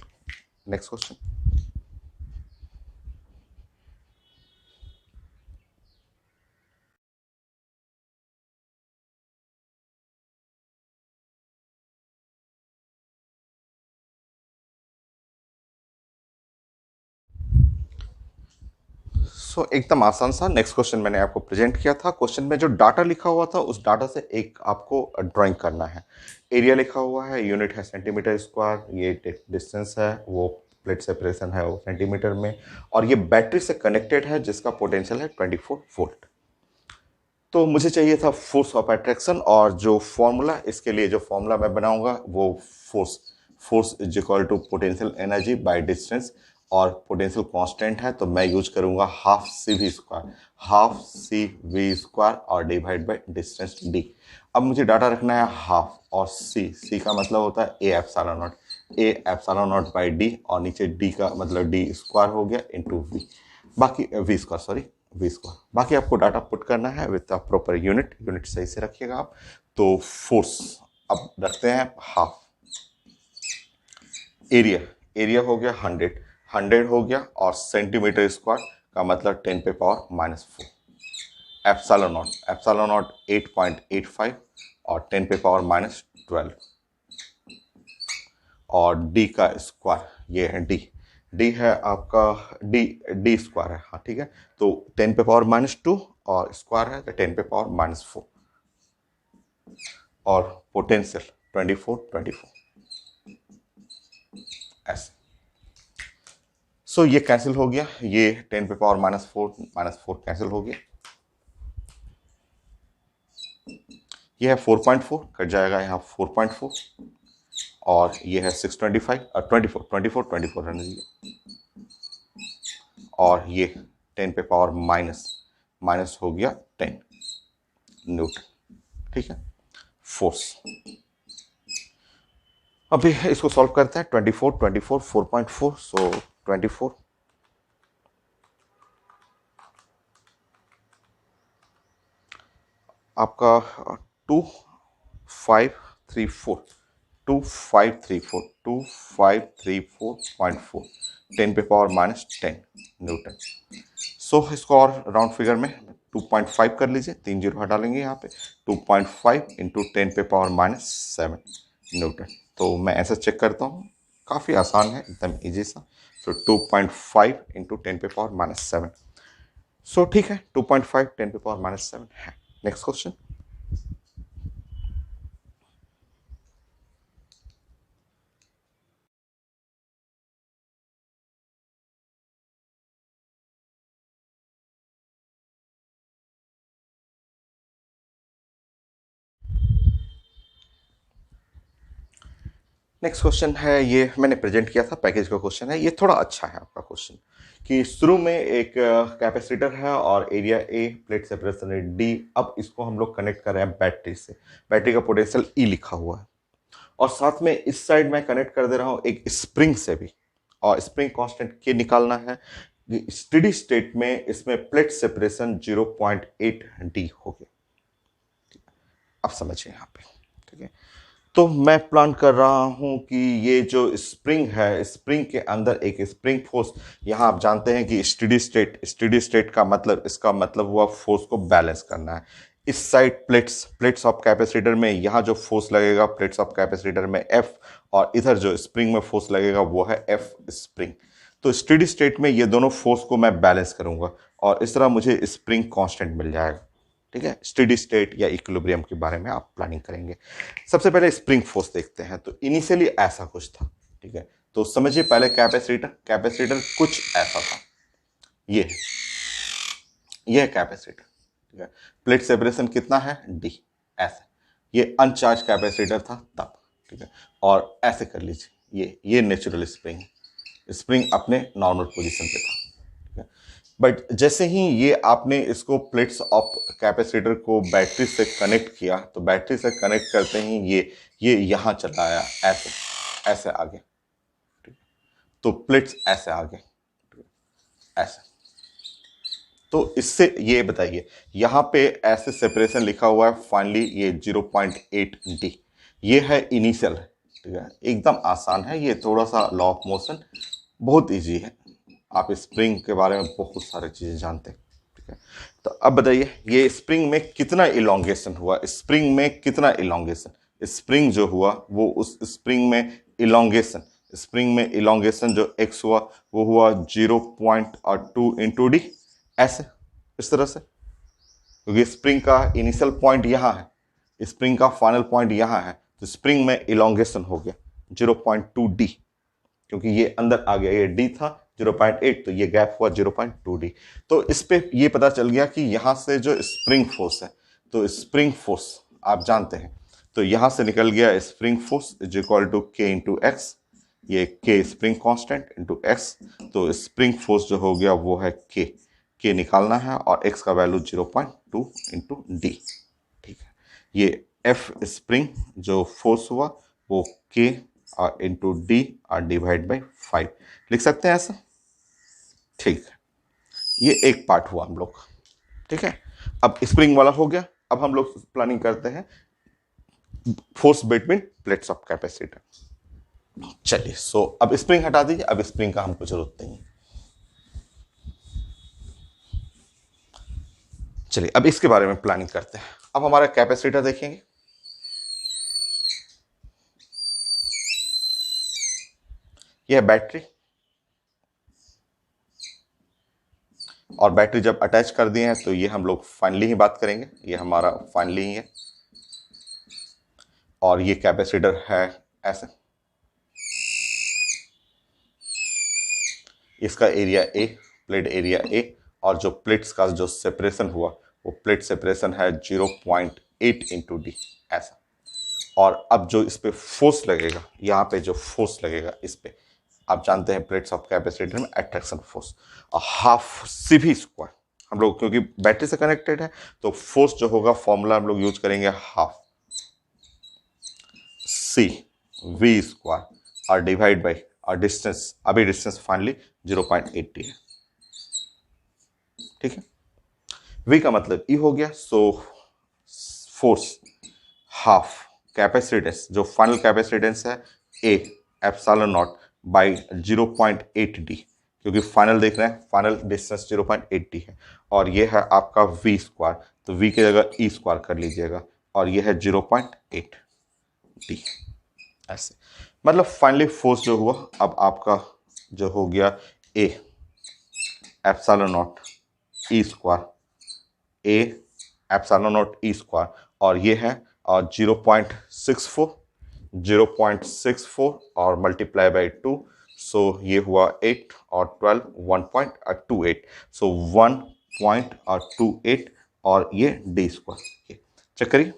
Next question. एकदम आसान सा नेक्स्ट क्वेश्चन मैंने आपको प्रेजेंट किया था। क्वेश्चन में जो डाटा लिखा हुआ था उस डाटा से एक आपको ड्राइंग करना है। एरिया लिखा हुआ है, यूनिट है सेंटीमीटर स्क्वायर, ये डिस्टेंस है वो प्लेट सेपरेशन है वो सेंटीमीटर में, और ये बैटरी से कनेक्टेड है जिसका पोटेंशियल है 24 वोल्ट। तो मुझे चाहिए था फोर्स ऑफ अट्रैक्शन, और जो फॉर्मूला इसके लिए जो फॉर्मूला मैं बनाऊंगा वो force force is equal to potential energy by distance, और पोटेंशियल कांस्टेंट है तो मैं यूज करूंगा half C V square, half C V square और डिवाइड बाय डिस्टेंस डी। अब मुझे डाटा रखना है हाफ, और सी का मतलब होता है A epsilon naught, A epsilon naught by D, और नीचे डी का मतलब डी स्क्वायर हो गया इंटू वी, बाकी V square sorry V square. बाकी आपको डाटा पुट करना है with the proper unit, unit सही से रखिएगा आप। तो फोर्स अब रखते हैं हाफ, एरिया एरिया हो गया 100, 100 हो गया, और सेंटीमीटर स्क्वायर का मतलब 10 पे पावर -4। एप्सिलॉन नॉट 8.85 और 10 पे पावर -12, और डी का स्क्वायर ये है डी है आपका डी स्क्वायर है, हाँ ठीक है। तो 10 पे पावर -2 और स्क्वायर है तो 10 पे पावर -4, और पोटेंशियल 24 ऐसे। ये कैंसिल हो गया, ये 10 पे पावर -4 कैंसिल हो गया, ये है 4.4 कट जाएगा यहाँ 4.4, और ये है 625 24 रहने दीजिए, और ये 10 पे पावर माइनस हो गया 10 न्यूटन, ठीक है फोर्स। अभी इसको सॉल्व करते हैं। 24 4.4, सो 24 आपका 2534 10 पे पावर -10 न्यूटन। इसको और राउंड फिगर में 2.5 कर लीजिए, 3 जीरो हटा लेंगे यहाँ पे, 2.5 इंटू 10 पे पावर -7 न्यूटन। तो मैं ऐसा चेक करता हूँ, काफ़ी आसान है, एकदम इजी सा। 2.5 इंटू 10 पे पावर -7, ठीक है 2.5 10 पे पावर -7 है। Next question. नेक्स्ट क्वेश्चन है, ये मैंने प्रेजेंट किया था, पैकेज का क्वेश्चन है। ये थोड़ा अच्छा है आपका क्वेश्चन, कि शुरू में एक कैपेसिटर है और area A, plate separation rate D. अब इसको हम लोग कनेक्ट कर रहे हैं बैटरी से, बैटरी का पोटेंशियल ई लिखा हुआ है, और साथ में इस साइड मैं कनेक्ट कर दे रहा हूँ एक स्प्रिंग से भी, और स्प्रिंग कांस्टेंट के निकालना है। स्टेडी स्टेट में इसमें प्लेट सेपरेशन 0.8 डी हो गया। अब समझिए यहाँ पे, ठीक है। तो मैं प्लान कर रहा हूं कि ये जो स्प्रिंग है, स्प्रिंग के अंदर एक स्प्रिंग फोर्स, यहां आप जानते हैं कि स्टेडी स्टेट का मतलब, इसका मतलब हुआ फोर्स को बैलेंस करना है। इस साइड प्लेट्स ऑफ कैपेसिटर में यहाँ जो फोर्स लगेगा प्लेट्स ऑफ कैपेसिटर में F, और इधर जो स्प्रिंग में फोर्स लगेगा वो है F स्प्रिंग। तो स्टेडी स्टेट में ये दोनों फोर्स को मैं बैलेंस करूंगा, और इस तरह मुझे स्प्रिंग कांस्टेंट मिल जाएगा, ठीक है। स्टेडी स्टेट या इक्विलिब्रियम के बारे में आप प्लानिंग करेंगे। सबसे पहले स्प्रिंग फोर्स देखते हैं। तो इनिशियली ऐसा कुछ था, ठीक है, तो समझिए पहले कैपेसिटर, कैपेसिटर कुछ ऐसा था, ये है कैपेसिटर, ठीक है। प्लेट सेपरेशन कितना है, डी, ऐसे, ये अनचार्ज कैपेसिटर था तब, ठीक है। और ऐसे कर लीजिए, ये नेचुरल स्प्रिंग, स्प्रिंग अपने नॉर्मल पोजीशन पे था, ठीक है। बट जैसे ही ये आपने इसको प्लेट्स ऑफ कैपेसिटर को बैटरी से कनेक्ट किया, तो बैटरी से कनेक्ट करते ही ये यहाँ चला आया, ऐसे ऐसे आगे, तो प्लेट्स ऐसे आगे, ऐसे। तो इससे ये बताइए, यहाँ पे ऐसे सेपरेशन लिखा हुआ है फाइनली, ये 0.8 डी, ये है इनिशियल, ठीक है, एकदम आसान है ये, थोड़ा सा लॉ ऑफ मोशन बहुत इजी है, आप स्प्रिंग के बारे में बहुत सारी चीज़ें जानते हैं, ठीक है। तो अब बताइए ये स्प्रिंग में कितना इलोंगेशन हुआ, स्प्रिंग में कितना इलोंगेशन, स्प्रिंग जो हुआ वो उस स्प्रिंग में इलोंगेशन, स्प्रिंग में इलोंगेशन जो एक्स हुआ वो हुआ 0.2 इंटू डी, ऐसे, इस तरह से, क्योंकि स्प्रिंग का इनिशियल पॉइंट यहाँ है, स्प्रिंग का फाइनल पॉइंट यहाँ है, तो स्प्रिंग में इलोंगेशन हो गया 0.2 डी, क्योंकि ये अंदर आ गया, ये डी था 0.8, तो ये गैप हुआ 0.2 डी। तो इस पे ये पता चल गया कि यहाँ से जो स्प्रिंग फोर्स है, तो स्प्रिंग फोर्स आप जानते हैं, तो यहाँ से निकल गया spring force is equal to K into X, ये K spring constant into X, तो स्प्रिंग फोर्स जो हो गया वो है के निकालना है, और एक्स का वैल्यू 0.2 इंटू डी, ठीक है। ये एफ स्प्रिंग जो फोर्स हुआ वो के और इंटू डी और डिवाइड बाई 5 लिख सकते हैं ऐसा, ठीक है। ये एक पार्ट हुआ हम लोग, ठीक है। अब स्प्रिंग वाला हो गया, अब हम लोग प्लानिंग करते हैं force between plates of capacitor. चलिए, सो अब स्प्रिंग हटा दीजिए, अब स्प्रिंग का हमको जरूरत नहीं है। चलिए अब इसके बारे में प्लानिंग करते हैं। अब हमारा कैपेसिटर देखेंगे, यह बैटरी, और बैटरी जब अटैच कर दिए हैं तो ये हम लोग फाइनली ही बात करेंगे, ये हमारा फाइनली ही है, और ये कैपेसिटर है ऐसे, इसका area A, plate area A, और जो प्लेट्स का जो सेपरेशन हुआ वो प्लेट सेपरेशन है 0.8 इंटू डी, ऐसा। और अब जो इस पे फोर्स लगेगा, यहाँ पे जो फोर्स लगेगा इस पे, आप जानते हैं प्लेट्स ऑफ कैपेसिटर में अट्रैक्शन फोर्स, और हाफ सी भी स्क्वायर, हम लोग क्योंकि बैटरी से कनेक्टेड है तो फोर्स जो होगा फॉर्मूला हम लोग यूज करेंगे हाफ सी वी स्क्वायर और डिवाइड बाई और डिस्टेंस, अभी डिस्टेंस फाइनली 0.80 है, ठीक है। वी का मतलब ई हो गया, सो फोर्स हाफ कैपेसिटेंस, जो फाइनल कैपेसिटेंस है A epsilon naught by 0.8 D, क्योंकि फाइनल देख रहे हैं, फाइनल डिस्टेंस 0.80 है, और ये है आपका वी स्क्वायर, तो वी की जगह ई स्क्वायर कर लीजिएगा, और ये है 0.8 डी, ऐसे। मतलब फाइनली फोर्स जो हुआ, अब आपका जो हो गया ए एप्सिलॉन नॉट ई स्क्वायर, ए एप्सिलॉन नॉट ई स्क्वायर, और ये है और 0.64 और मल्टीप्लाई बाई 2, सो ये हुआ 8 और 12 1.28, सो 1.28, और ये डी स्क्वायर, चेक करिए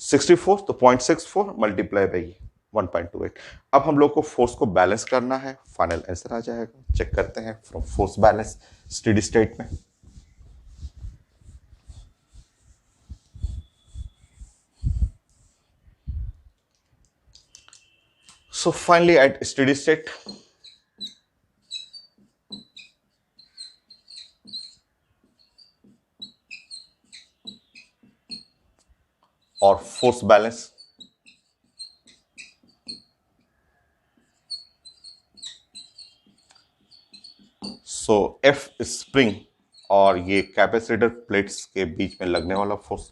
64, तो 0.64 मल्टीप्लाई बाई 1.28। अब हम लोग को फोर्स को बैलेंस करना है, फाइनल आंसर आ जाएगा, चेक करते हैं from force balance steady state में। So finally at steady state, और फोर्स बैलेंस, सो एफ स्प्रिंग और ये कैपेसिटर प्लेट्स के बीच में लगने वाला फोर्स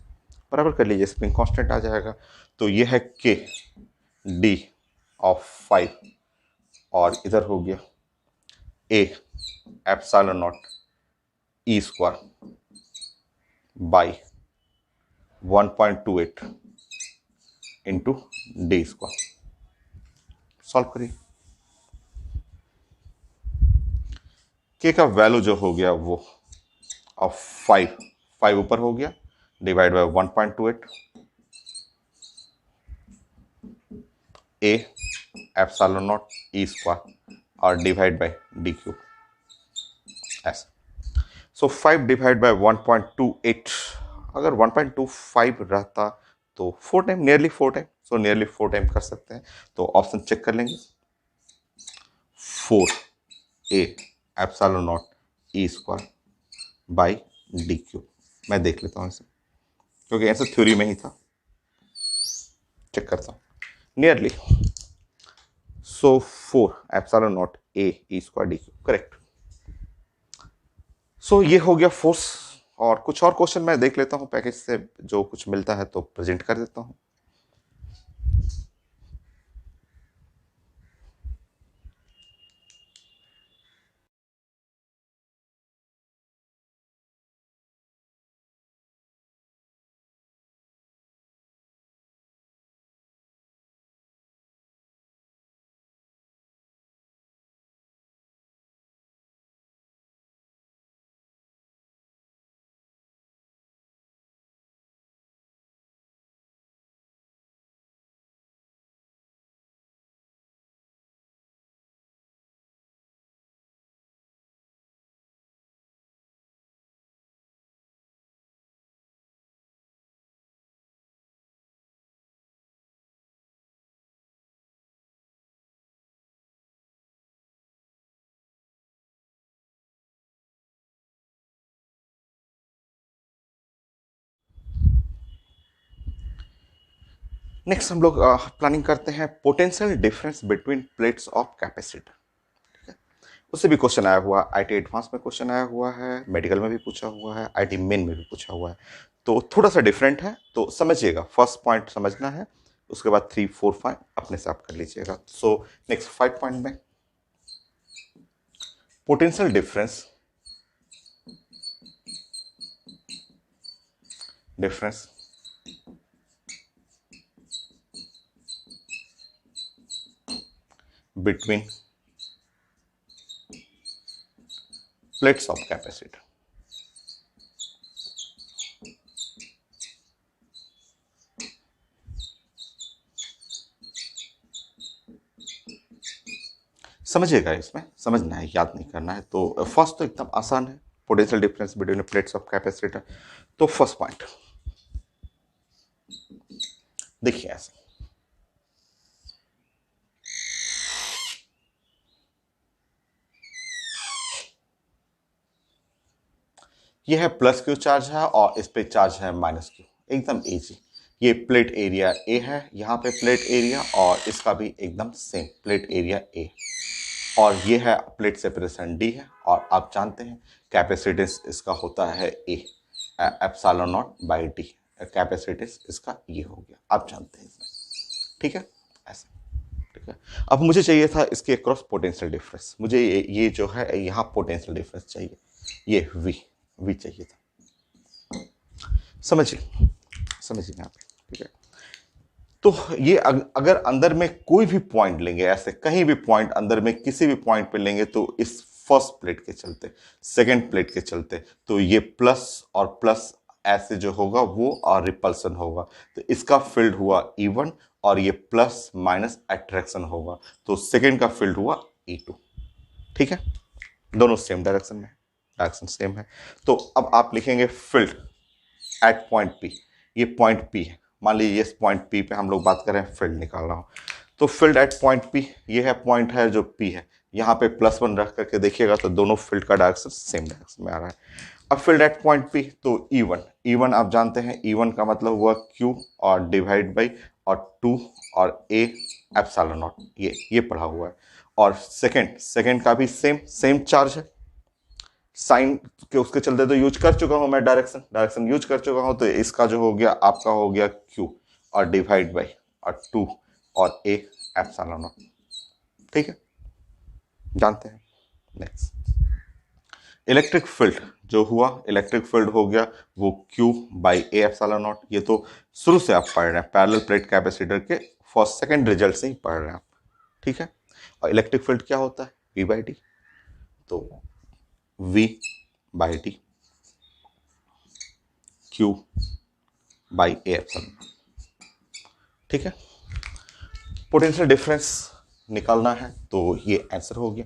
बराबर कर लीजिए, स्प्रिंग कांस्टेंट आ जाएगा, तो ये है के डी ऑफ 5, और इधर हो गया ए epsilon naught E square by 1.28 into D square. Solve करिए। के का वैल्यू जो हो गया वो ऑफ 5 ऊपर हो गया, divide by 1.28 A epsilon naught E square और डिवाइड बाय डी क्यूब ऐसा। सो 5 डिवाइड बाय 1.28, अगर 1.25 रहता तो 4 time, nearly 4 time, so nearly 4 time कर सकते हैं। तो ऑप्शन चेक कर लेंगे, 4 ए epsilon naught E square by D cube. मैं देख लेता हूँ इसे, क्योंकि ऐसा थ्योरी में ही था। चेक करता हूँ, nearly. So 4 epsilon naught A E square D cube, correct. So ये हो गया फोर्स। और कुछ और क्वेश्चन मैं देख लेता हूँ पैकेज से, जो कुछ मिलता है तो प्रेजेंट कर देता हूँ। नेक्स्ट हम लोग प्लानिंग करते हैं potential difference between plates of capacitor. उससे भी क्वेश्चन आया हुआ, आईटी एडवांस में क्वेश्चन आया हुआ है, मेडिकल में भी पूछा हुआ है, आईटी मेन में भी पूछा हुआ है। तो थोड़ा सा डिफरेंट है, तो समझिएगा। फर्स्ट पॉइंट समझना है, उसके बाद 3, 4, 5 अपने से आप कर लीजिएगा। सो नेक्स्ट 5 पॉइंट में potential difference between plates of capacitor. समझिएगा, इसमें समझना है, याद नहीं करना है। तो फर्स्ट तो एकदम आसान है, potential difference between plates of capacitor. तो फर्स्ट पॉइंट देखिए ऐसे, ये है प्लस क्यू चार्ज है और इस पे चार्ज है माइनस क्यू, एकदम इजी। ये प्लेट एरिया ए है, यहाँ पे प्लेट एरिया, और इसका भी एकदम सेम प्लेट एरिया ए, और ये है प्लेट सेपरेशन डी है। और आप जानते हैं कैपेसिटेंस इसका होता है A epsilon naught by D, capacitance इसका ये हो गया, आप जानते हैं इसमें। ठीक है, ऐसे। ठीक है, अब मुझे चाहिए था इसके अक्रॉस पोटेंशियल डिफरेंस। मुझे ये जो है यहाँ पोटेंशियल डिफरेंस चाहिए, ये वी चाहिए था। समझिए, समझिए यहाँ पे। ठीक है, तो ये अगर अंदर में कोई भी पॉइंट लेंगे, ऐसे कहीं भी पॉइंट अंदर में किसी भी पॉइंट पे लेंगे, तो इस फर्स्ट प्लेट के चलते, सेकंड प्लेट के चलते, तो ये प्लस और प्लस ऐसे जो होगा वो और रिपल्सन होगा, तो इसका फील्ड हुआ E1 और ये प्लस माइनस अट्रैक्शन होगा, तो सेकंड का फील्ड हुआ E2। ठीक है, दोनों सेम डायरेक्शन में, डायरेक्शन सेम है। तो अब आप लिखेंगे फील्ड एट पॉइंट पी, ये पॉइंट पी है, मान लीजिए इस पॉइंट पी पे हम लोग बात करें, फील्ड निकाल रहा हूँ। तो फील्ड एट पॉइंट पी, ये है पॉइंट है जो पी है, यहाँ पे +1 रख करके देखिएगा तो दोनों फील्ड का डायरेक्शन सेम डायरेक्शन में आ रहा है। अब फील्ड एट पॉइंट पी, तो E1 आप जानते हैं, E1 का मतलब हुआ Q और डिवाइड बाई और 2 और A एप्सिलॉन नॉट, ये पढ़ा हुआ है। और सेकंड का भी सेम चार्ज है, साइन के उसके चलते तो यूज कर चुका हूं मैं, डायरेक्शन यूज कर चुका हूं, तो इसका जो हो गया आपका हो गया Q और डिवाइड बाई और 2 और A एप्सिलॉन नॉट। ठीक है, जानते हैं। नेक्स्ट इलेक्ट्रिक फील्ड जो हुआ, इलेक्ट्रिक फील्ड हो गया वो Q by A epsilon naught. ये तो शुरू से आप पढ़ रहे हैं, पैरेलल प्लेट कैपेसिटर के फर्स्ट सेकंड रिजल्ट से ही पढ़ रहे हैं आप, ठीक है। और इलेक्ट्रिक फील्ड क्या होता है, V बाई डी। तो V by D Q by A epsilon, ठीक है। पोटेंशियल डिफरेंस निकालना है तो ये आंसर हो गया।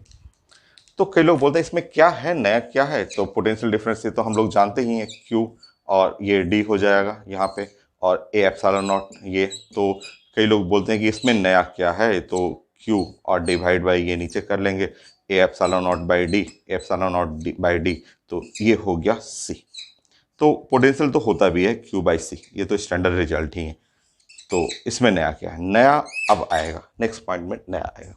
तो कई लोग बोलते हैं इसमें क्या है, नया क्या है, तो पोटेंशियल डिफरेंस से तो हम लोग जानते ही हैं, Q और ये D हो जाएगा यहाँ पे, और ए एप्सिलॉन नॉट ये। तो कई लोग बोलते हैं कि इसमें नया क्या है, तो Q और डिवाइड बाई ये नीचे कर लेंगे, ए epsilon naught by D, epsilon naught by D, तो ये हो गया C। तो पोटेंशियल तो होता भी है Q बाई C, ये तो स्टैंडर्ड रिजल्ट ही है। तो इसमें नया क्या है, नया अब आएगा, नेक्स्ट पॉइंट में नया आएगा।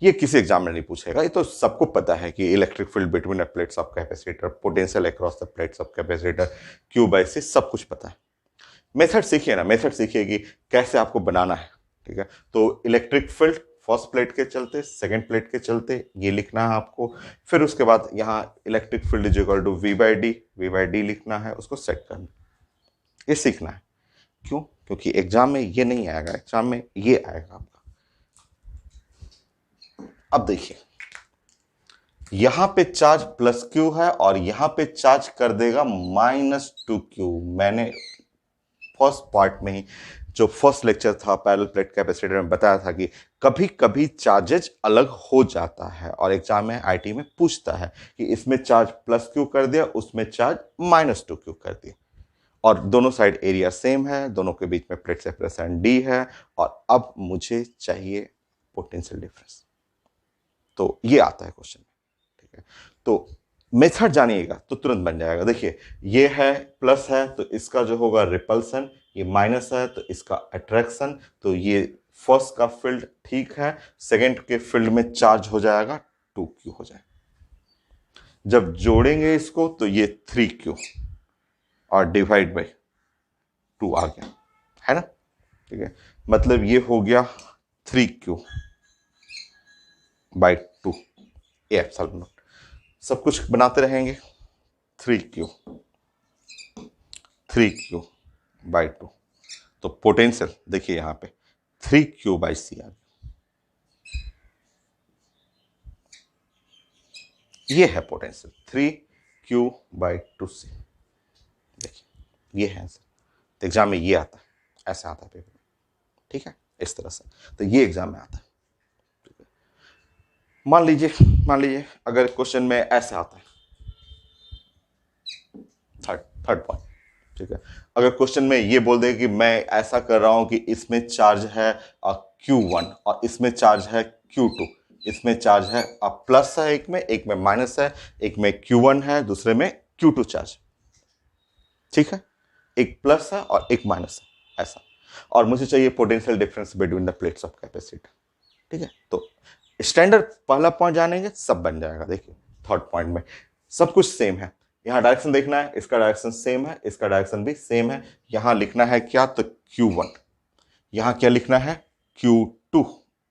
ये किसी एग्जाम में नहीं पूछेगा, ये तो सबको पता है कि electric field between the plates of capacitor, potential across the plates of capacitor, Q by C, सब कुछ पता है। मेथड सीखिए ना, मेथड सीखिए कि कैसे आपको बनाना है, ठीक है। तो इलेक्ट्रिक फील्ड फर्स्ट प्लेट के चलते, सेकंड प्लेट के चलते ये लिखना है आपको। फिर उसके बाद यहाँ electric field is equal to V by D लिखना है, उसको सेट करना, ये सीखना है। क्यों? क्योंकि एग्जाम में ये नहीं आएगा, एग्जाम में ये आएगा आपका। अब देखिए, यहां पे चार्ज प्लस Q है और यहां पे चार्ज कर देगा -2Q। मैंने फर्स्ट पार्ट में ही, जो फर्स्ट लेक्चर था पैरेलल प्लेट कैपेसिटर में, बताया था कि कभी कभी चार्जेज अलग हो जाता है और एग्जाम में आईटी में पूछता है कि इसमें चार्ज प्लस Q कर दिया, उसमें चार्ज -2Q कर दिया, और दोनों साइड एरिया सेम है, दोनों के बीच में प्लेट सेपरेशन D है, और अब मुझे चाहिए पोटेंशियल डिफरेंस। तो ये आता है क्वेश्चन में, ठीक है। तो मेथड जानिएगा तो तुरंत बन जाएगा। देखिए, ये है प्लस है तो इसका जो होगा रिपल्सन, ये माइनस है तो इसका अट्रैक्शन। तो ये फर्स्ट का फील्ड ठीक है, सेकंड के फील्ड में चार्ज हो जाएगा 2Q हो जाएगा। जब जोड़ेंगे इसको तो ये 3Q और डिवाइड बाई 2 आ गया, है ना, ठीक है। मतलब ये हो गया 3Q by 2 A epsilon not. सब कुछ बनाते रहेंगे, 3Q बाई 2। तो पोटेंशियल देखिए यहां पे 3Q बाई C आ गया। ये है पोटेंशियल 3Q बाई 2C। देखिए ये है आंसर। तो एग्जाम में ये आता है, ऐसे आता है पेपर में, ठीक है, इस तरह से। तो ये एग्जाम में आता है। मान लीजिए अगर क्वेश्चन में ऐसे आता है, थर्ड पॉइंट, ठीक है। अगर क्वेश्चन में ये बोल दे कि मैं ऐसा कर रहा हूं कि इसमें चार्ज है Q1 और इसमें चार्ज है Q2, इसमें चार्ज है प्लस है, एक में माइनस है, एक में Q1 है, दूसरे में Q2 चार्ज, ठीक है। एक प्लस है और एक माइनस है, ऐसा। और मुझे चाहिए potential difference between the plates of capacitor, ठीक है। तो स्टैंडर्ड पहला पॉइंट जानेंगे, सब बन जाएगा। देखिए थर्ड पॉइंट में सब कुछ सेम है, यहां डायरेक्शन देखना है, इसका डायरेक्शन सेम है, इसका डायरेक्शन भी सेम है। यहां लिखना है क्या, तो Q1, यहां क्या लिखना है, Q2,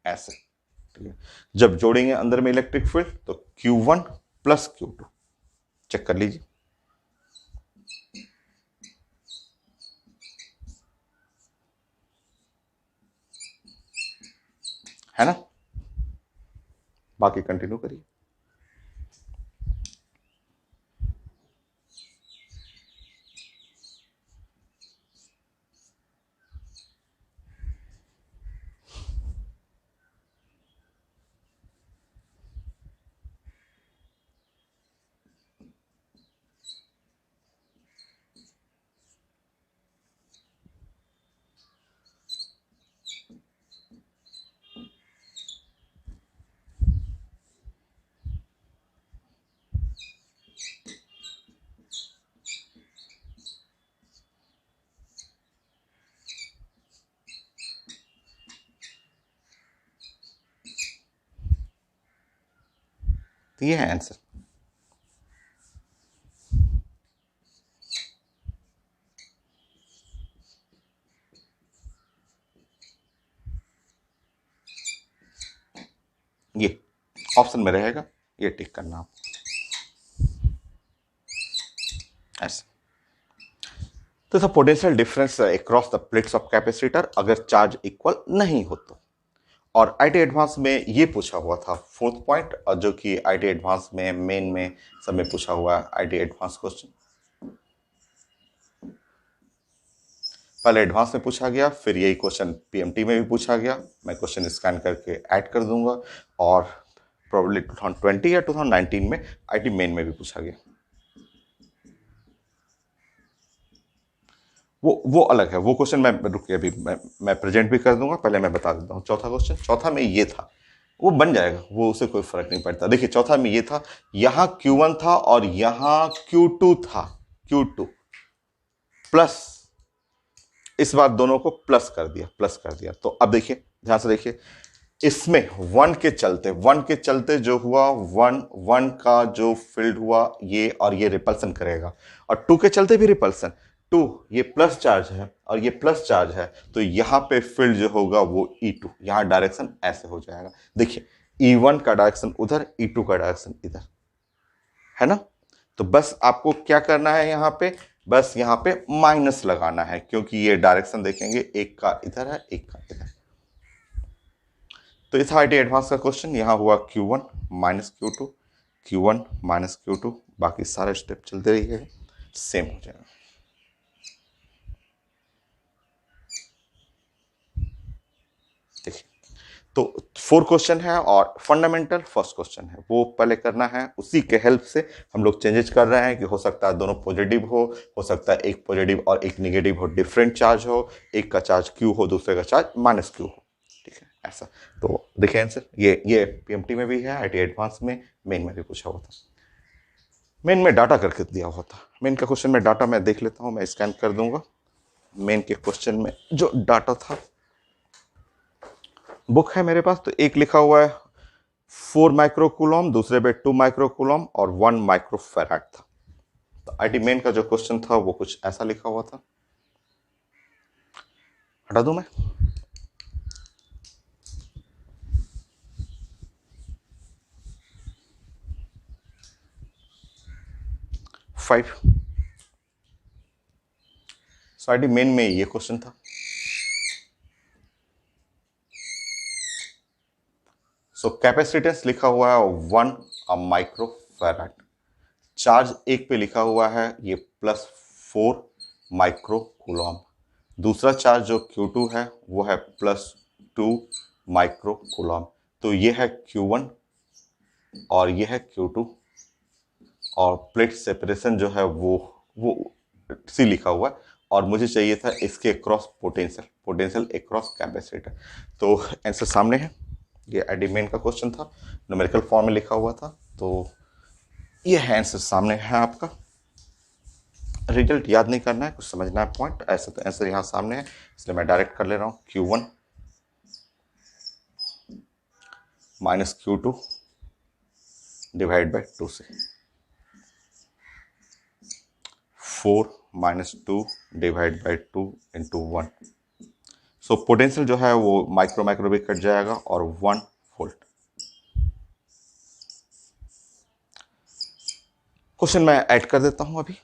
ऐसे, ठीक है। जब जोड़ेंगे अंदर में इलेक्ट्रिक फील्ड तो Q1 प्लस Q2, चेक कर लीजिए, है ना। बाकी कंटिन्यू करिए। तो ये है आंसर। ये ऑप्शन में रहेगा, ये टिक करना आप। ऐसे। तो potential difference across the plates of capacitor अगर चार्ज इक्वल नहीं हो तो। और आईटी एडवांस में ये पूछा हुआ था फोर्थ पॉइंट, और जो कि आईटी एडवांस में मेन में सब में पूछा हुआ है आईटी एडवांस क्वेश्चन। पहले एडवांस में पूछा गया, फिर यही क्वेश्चन पीएमटी में भी पूछा गया। मैं क्वेश्चन स्कैन करके ऐड कर दूंगा। और प्रोबेबली 2020 या 2019 में आईटी मेन में भी पूछा गया। वो अलग है, वो क्वेश्चन मैं रुकिए अभी मैं प्रेजेंट भी कर दूंगा। पहले मैं बता देता हूँ चौथा क्वेश्चन। चौथा में ये था, वो बन जाएगा, वो उससे कोई फर्क नहीं पड़ता। देखिए चौथा में ये था, यहां Q1 था और यहां Q2 था। Q2 प्लस, इस बार दोनों को प्लस कर दिया, प्लस कर दिया। तो अब देखिए ध्यान से देखिए, इसमें वन के चलते जो हुआ, वन का जो फील्ड हुआ ये, और ये रिपल्सन करेगा। और टू के चलते भी रिपल्सन, टू ये प्लस चार्ज है और ये प्लस चार्ज है, तो यहां पे फील्ड जो होगा वो E2, यहां डायरेक्शन ऐसे हो जाएगा। देखिए E1 का डायरेक्शन उधर, E2 का डायरेक्शन इधर, है ना। तो बस आपको क्या करना है, यहां पे बस यहां पे माइनस लगाना है, क्योंकि ये डायरेक्शन देखेंगे एक का इधर है, एक का इधर। तो इस आईटी एडवांस का क्वेश्चन यहां हुआ Q1 minus Q2, Q1 minus Q2, बाकी सारे स्टेप चलते रहिए, सेम हो जाएगा। देखिए तो 4 क्वेश्चन है और फंडामेंटल फर्स्ट क्वेश्चन है, वो पहले करना है। उसी के हेल्प से हम लोग चेंजेस कर रहे हैं कि हो सकता है दोनों पॉजिटिव हो सकता है एक पॉजिटिव और एक नेगेटिव हो, डिफरेंट चार्ज हो, एक का चार्ज Q हो, दूसरे का चार्ज माइनस Q हो। ठीक है ऐसा। तो देखिए आंसर, ये पीएमटी में भी है, आईटी एडवांस में, मेन में भी पूछा हुआ था। मेन में डाटा करके दिया हुआ था। मेन का क्वेश्चन में डाटा मैं देख लेता हूं, मैं स्कैन कर दूंगा। मेन के क्वेश्चन में जो डाटा था, बुक है मेरे पास, तो एक लिखा हुआ है 4 माइक्रोकूलम, दूसरे पे 2 माइक्रोकूलम और 1 माइक्रोफैराड था। तो आईटी मेन का जो क्वेश्चन था वो कुछ ऐसा लिखा हुआ था। हटा दूं मैं? फाइव। सो आईटी मेन में ये क्वेश्चन था। सो कैपेसिटेंस लिखा हुआ है 1 माइक्रोफैराड। चार्ज एक पे लिखा हुआ है ये +4 माइक्रोकूलम। दूसरा चार्ज जो Q2 है वो है +2 माइक्रोकूलम। तो ये है Q1 और ये है Q2, और प्लेट सेपरेशन जो है वो C लिखा हुआ है, और मुझे चाहिए था इसके क्रॉस पोटेंशियल अक्रॉस कैपेसिटर। तो आंसर सामने है, ये एडिमेन का क्वेश्चन था, न्यूमेरिकल फॉर्म में लिखा हुआ था। तो ये है आंसर सामने है आपका। रिजल्ट याद नहीं करना है, कुछ समझना है पॉइंट, ऐसा तो आंसर यहाँ सामने है, इसलिए मैं डायरेक्ट कर ले रहा हूँ। Q1 minus Q2 divide by 2 से, 4 minus 2 divide by 2 into 1। So potential जो है वो माइक्रो भी कट जाएगा, और 1 वोल्ट। क्वेश्चन मैं ऐड कर देता हूं अभी।